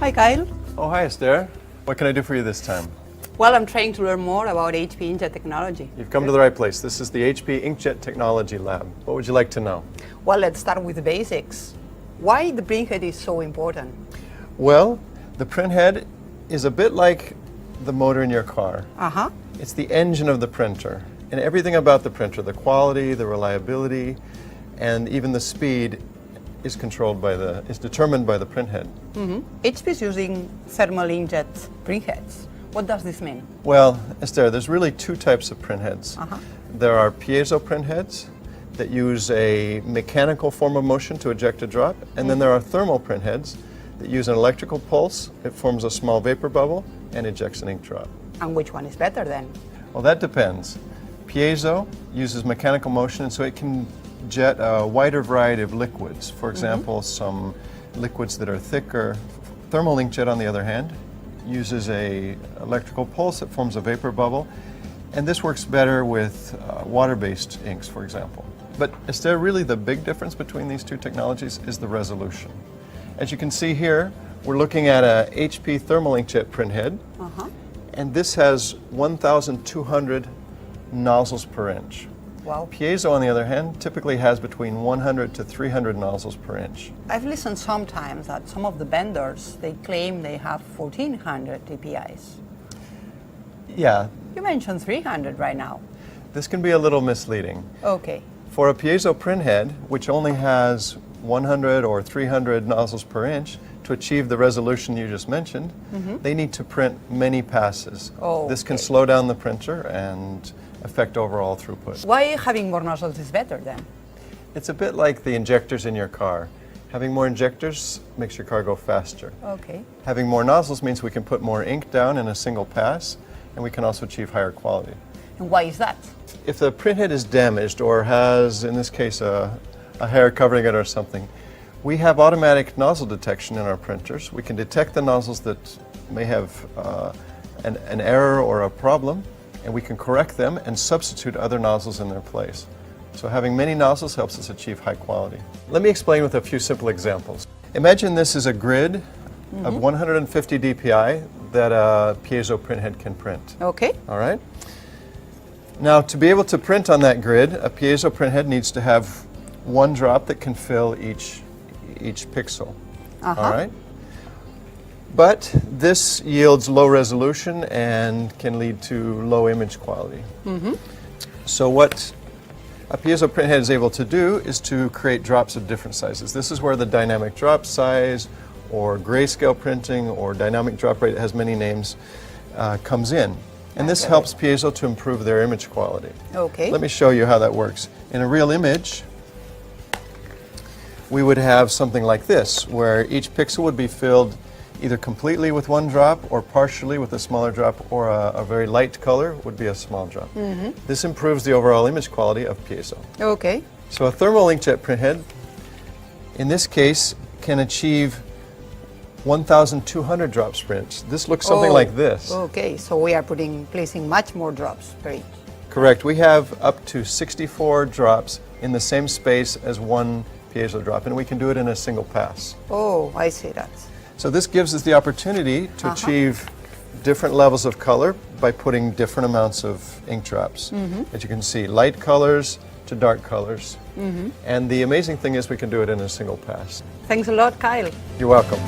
Hi, Kyle. Oh, hi, Esther. What can I do for you this time? Well, I'm trying to learn more about HP Inkjet technology. You've come to the right place. This is the HP Inkjet Technology Lab. What would you like to know? Well, let's start with the basics. Why the printhead is so important? Well, the printhead is a bit like the motor in your car. It's the engine of the printer. And everything about the printer, the quality, the reliability, and even the speed is determined by the printhead. HP is using thermal inkjet printheads. What does this mean? Well, Esther, there's really two types of printheads. There are piezo printheads that use a mechanical form of motion to eject a drop, and then there are thermal printheads that use an electrical pulse. It forms a small vapor bubble and ejects an ink drop. And which one is better then? Well, that depends. Piezo uses mechanical motion, and so it can jet a wider variety of liquids. For example, some liquids that are thicker. Thermal inkjet, on the other hand, uses a electrical pulse that forms a vapor bubble, and this works better with water-based inks, for example. But is there really the big difference between these two technologies is the resolution. As you can see here, we're looking at a HP thermal inkjet printhead, and this has 1,200 nozzles per inch. Wow. Piezo, on the other hand, typically has between 100 to 300 nozzles per inch. I've listened sometimes that some of the vendors, they claim they have 1,400 DPIs. Yeah. You mentioned 300 right now. This can be a little misleading. Okay. For a piezo printhead, which only has 100 or 300 nozzles per inch, to achieve the resolution you just mentioned, they need to print many passes. This can slow down the printer and affect overall throughput. Why having more nozzles is better then? It's a bit like the injectors in your car. Having more injectors makes your car go faster. Okay. Having more nozzles means we can put more ink down in a single pass, and we can also achieve higher quality. And why is that? If the printhead is damaged or has, in this case, a hair covering it or something, we have automatic nozzle detection in our printers. We can detect the nozzles that may have an error or a problem, and we can correct them and substitute other nozzles in their place. So having many nozzles helps us achieve high quality. Let me explain with a few simple examples. Imagine this is a grid of 150 DPI that a piezo printhead can print. Okay. All right? Now, to be able to print on that grid, a piezo printhead needs to have one drop that can fill each pixel. All right? But this yields low resolution and can lead to low image quality. So what a piezo printhead is able to do is to create drops of different sizes. This is where the dynamic drop size, or grayscale printing, or dynamic drop rate, it has many names, comes in. And this helps piezo to improve their image quality. Okay. Let me show you how that works. In a real image, we would have something like this, where each pixel would be filled either completely with one drop or partially with a smaller drop, or a very light color would be a small drop. This improves the overall image quality of piezo. Okay. So a thermal inkjet printhead, in this case, can achieve 1,200 drops per inch. This looks something like this. Okay, so we are placing much more drops per inch. Correct. We have up to 64 drops in the same space as one piezo drop, and we can do it in a single pass. Oh, I see that. So this gives us the opportunity to achieve different levels of color by putting different amounts of ink drops. As you can see, light colors to dark colors. And the amazing thing is we can do it in a single pass. Thanks a lot, Kyle. You're welcome.